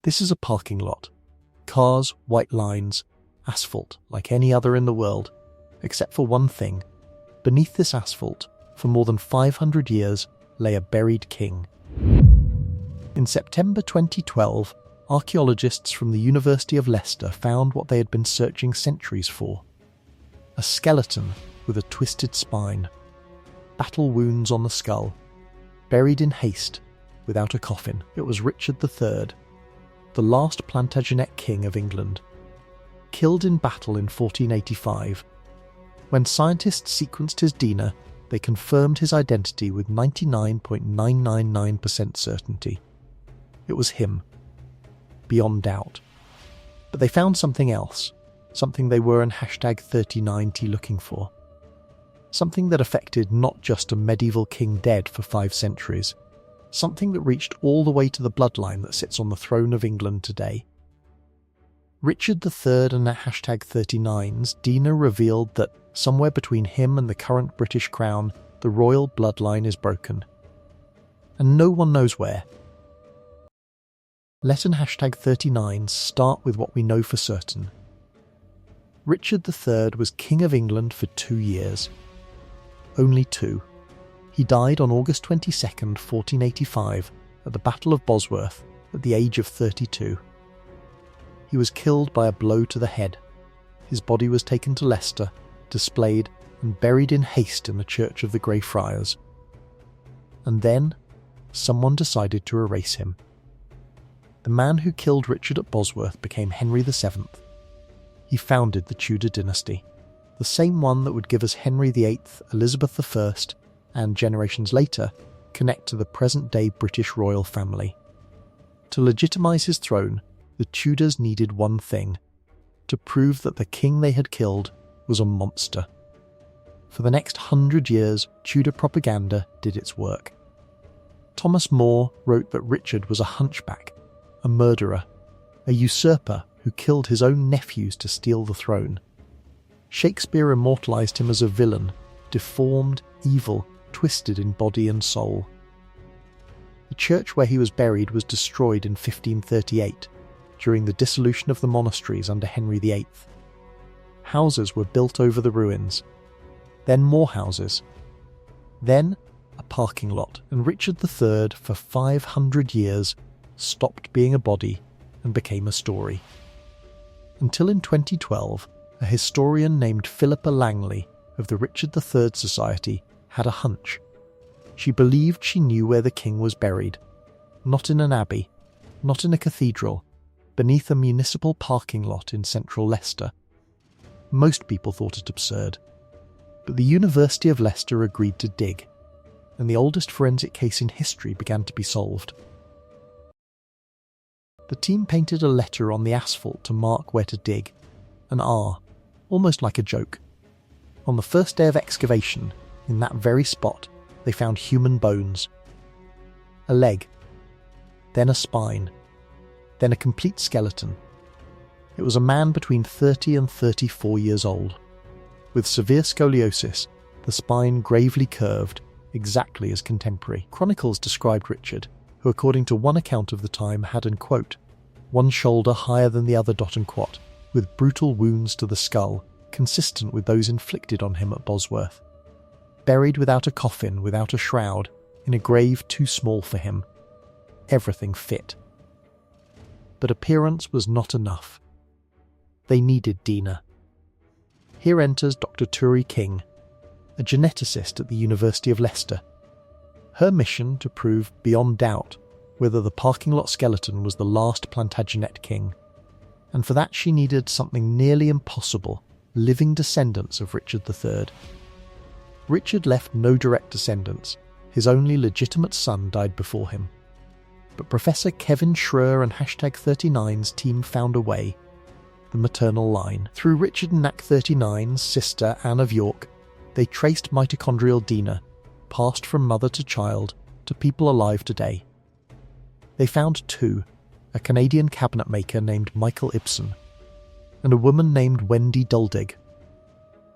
This is a parking lot. Cars, white lines, asphalt like any other in the world, except for one thing. Beneath this asphalt, for more than 500 years, lay a buried king. In September 2012, archaeologists from the University of Leicester found what they had been searching centuries for. A skeleton with a twisted spine, battle wounds on the skull, buried in haste, without a coffin. It was Richard III, the last Plantagenet king of England, killed in battle in 1485. When scientists sequenced his DNA, they confirmed his identity with 99.999% certainty. It was him, beyond doubt. But they found something else, something they were in #39T looking for. Something that affected not just a medieval king dead for 5 centuries, something that reached all the way to the bloodline that sits on the throne of England today. Richard III and #39's DNA revealed that somewhere between him and the current British crown, the royal bloodline is broken. And no one knows where. Let an #39 start with what we know for certain. Richard III was King of England for 2 years. Only 2. He died on August 22, 1485, at the Battle of Bosworth, at the age of 32. He was killed by a blow to the head. His body was taken to Leicester, displayed, and buried in haste in the Church of the Grey Friars. And then, someone decided to erase him. The man who killed Richard at Bosworth became Henry VII. He founded the Tudor dynasty, the same one that would give us Henry VIII, Elizabeth I, and generations later, connect to the present-day British royal family. To legitimise his throne, the Tudors needed one thing: to prove that the king they had killed was a monster. For the next 100 years, Tudor propaganda did its work. Thomas More wrote that Richard was a hunchback, a murderer, a usurper who killed his own nephews to steal the throne. Shakespeare immortalised him as a villain, deformed, evil, twisted in body and soul. The church where he was buried was destroyed in 1538, during the dissolution of the monasteries under Henry VIII. Houses were built over the ruins, then more houses, then a parking lot, and Richard III, for 500 years, stopped being a body and became a story. Until in 2012, a historian named Philippa Langley of the Richard III Society had a hunch. She believed she knew where the king was buried, not in an abbey, not in a cathedral, beneath a municipal parking lot in central Leicester. Most people thought it absurd, but the University of Leicester agreed to dig, and the oldest forensic case in history began to be solved. The team painted a letter on the asphalt to mark where to dig, an R, almost like a joke. On the first day of excavation, in that very spot, they found human bones. A leg, then a spine, then a complete skeleton. It was a man between 30 and 34 years old. With severe scoliosis, the spine gravely curved, exactly as contemporary. Chronicles described Richard, who according to one account of the time had, and quote, one shoulder higher than the other ... with brutal wounds to the skull, consistent with those inflicted on him at Bosworth. Buried without a coffin, without a shroud, in a grave too small for him. Everything fit. But appearance was not enough. They needed DNA. Here enters Dr. Turi King, a geneticist at the University of Leicester. Her mission to prove beyond doubt whether the parking lot skeleton was the last Plantagenet king. And for that she needed something nearly impossible: living descendants of Richard III. Richard left no direct descendants. His only legitimate son died before him. But Professor Kevin Schreier and #39's team found a way: the maternal line. Through Richard and #39's sister Anne of York, they traced mitochondrial DNA, passed from mother to child, to people alive today. They found 2, a Canadian cabinet maker named Michael Ibsen, and a woman named Wendy Duldig.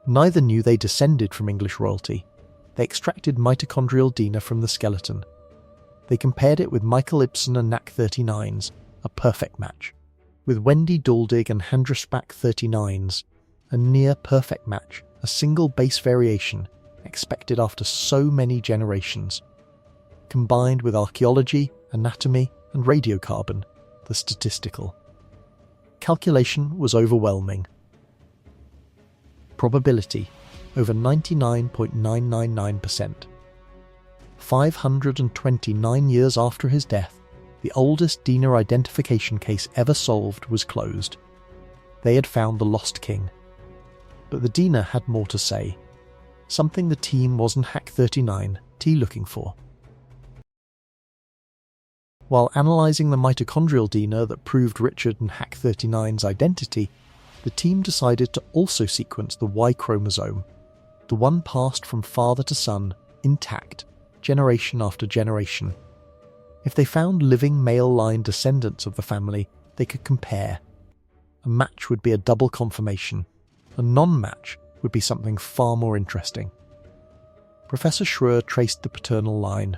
Neither knew they descended from English royalty. They extracted mitochondrial DNA from the skeleton. They compared it with Michael Ibsen and #39's, a perfect match. With Wendy Duldig and Handrespach 39s, a near-perfect match, a single base variation expected after so many generations. Combined with archaeology, anatomy, and radiocarbon, the statistical calculation was overwhelming. Probability over 99.999%. 529 years after his death, the oldest Dina identification case ever solved was closed. They had found the lost king. But the Dina had more to say, something the team wasn't Hack 39T looking for. While analysing the mitochondrial DNA that proved Richard and Hack 39's identity, the team decided to also sequence the Y chromosome, the one passed from father to son, intact, generation after generation. If they found living male-line descendants of the family, they could compare. A match would be a double confirmation. A non-match would be something far more interesting. Professor Schröer traced the paternal line.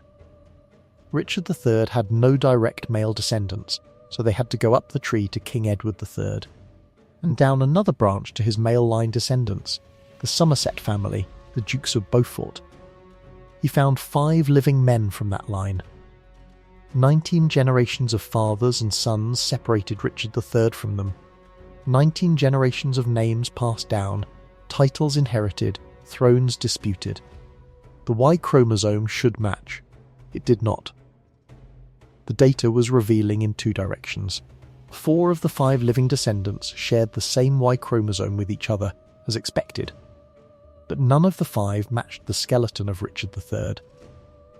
Richard III had no direct male descendants, so they had to go up the tree to King Edward III, and down another branch to his male-line descendants, the Somerset family, the Dukes of Beaufort. He found 5 living men from that line. 19 generations of fathers and sons separated Richard III from them. 19 generations of names passed down, titles inherited, thrones disputed. The Y chromosome should match. It did not. The data was revealing in 2 directions. 4 of the 5 living descendants shared the same Y chromosome with each other, as expected. But none of the 5 matched the skeleton of Richard III.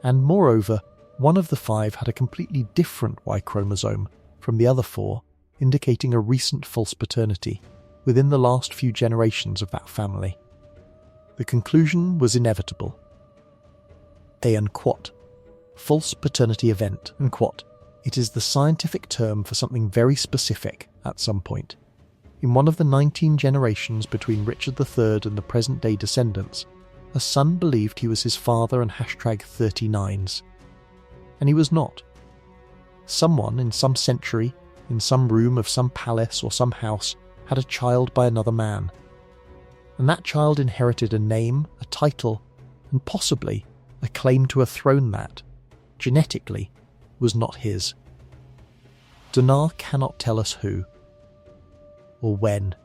And moreover, one of the 5 had a completely different Y chromosome from the other 4, indicating a recent false paternity within the last few generations of that family. The conclusion was inevitable. An quot, false paternity event, and quot, it is the scientific term for something very specific at some point. In one of the 19 generations between Richard III and the present-day descendants, a son believed he was his father and #39s. And he was not. Someone in some century, in some room of some palace or some house, had a child by another man. And that child inherited a name, a title, and possibly a claim to a throne that, genetically, was not his. Donar cannot tell us who, or when,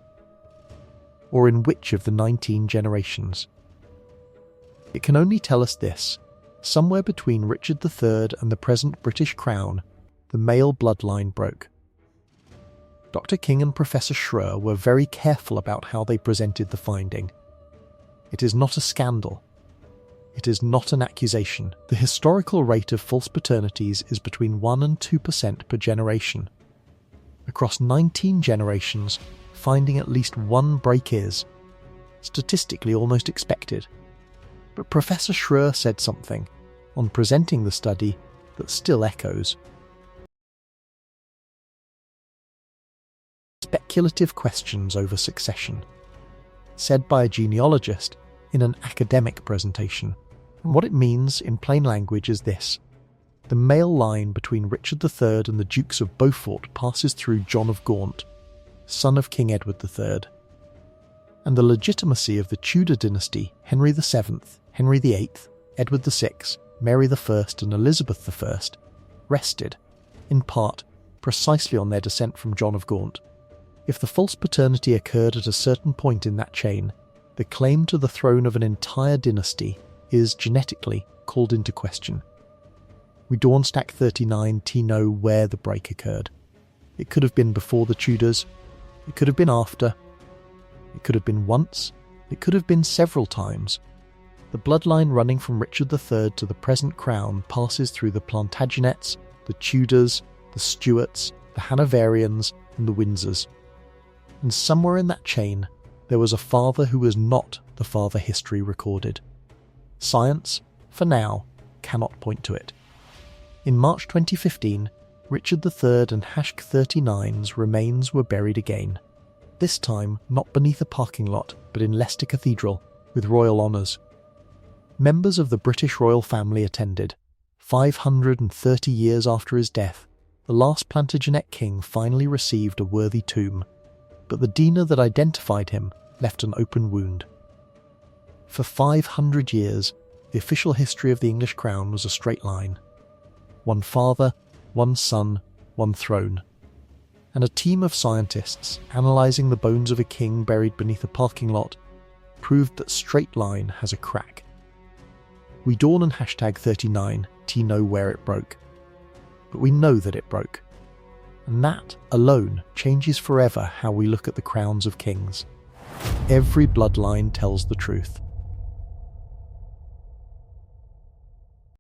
or in which of the 19 generations. It can only tell us this: somewhere between Richard III and the present British Crown, the male bloodline broke. Dr. King and Professor Schröer were very careful about how they presented the finding. It is not a scandal. It is not an accusation. The historical rate of false paternities is between 1 and 2% per generation. Across 19 generations, finding at least one break is, statistically, almost expected. But Professor Schröer said something, on presenting the study, that still echoes. Speculative questions over succession, said by a genealogist in an academic presentation. And what it means in plain language is this: the male line between Richard III and the Dukes of Beaufort passes through John of Gaunt, son of King Edward III. And the legitimacy of the Tudor dynasty, Henry VII, Henry VIII, Edward VI, Mary I and Elizabeth I, rested, in part, precisely on their descent from John of Gaunt. If the false paternity occurred at a certain point in that chain, the claim to the throne of an entire dynasty is, genetically, called into question. We Dornstack 39T know where the break occurred. It could have been before the Tudors, it could have been after, it could have been once, it could have been several times. The bloodline running from Richard III to the present crown passes through the Plantagenets, the Tudors, the Stuarts, the Hanoverians, and the Windsors. And somewhere in that chain, there was a father who was not the father history recorded. Science, for now, cannot point to it. In March 2015, Richard III and #39's remains were buried again. This time, not beneath a parking lot, but in Leicester Cathedral, with royal honours. Members of the British royal family attended, 530 years after his death, The last Plantagenet king finally received a worthy tomb, but the dina that identified him left an open wound. For 500 years, the official history of the English crown was a straight line. One father, one son, one throne. And a team of scientists analysing the bones of a king buried beneath a parking lot proved that straight line has a crack. We dawn on #39 to know where it broke. But we know that it broke. And that alone changes forever how we look at the crowns of kings. Every bloodline tells the truth.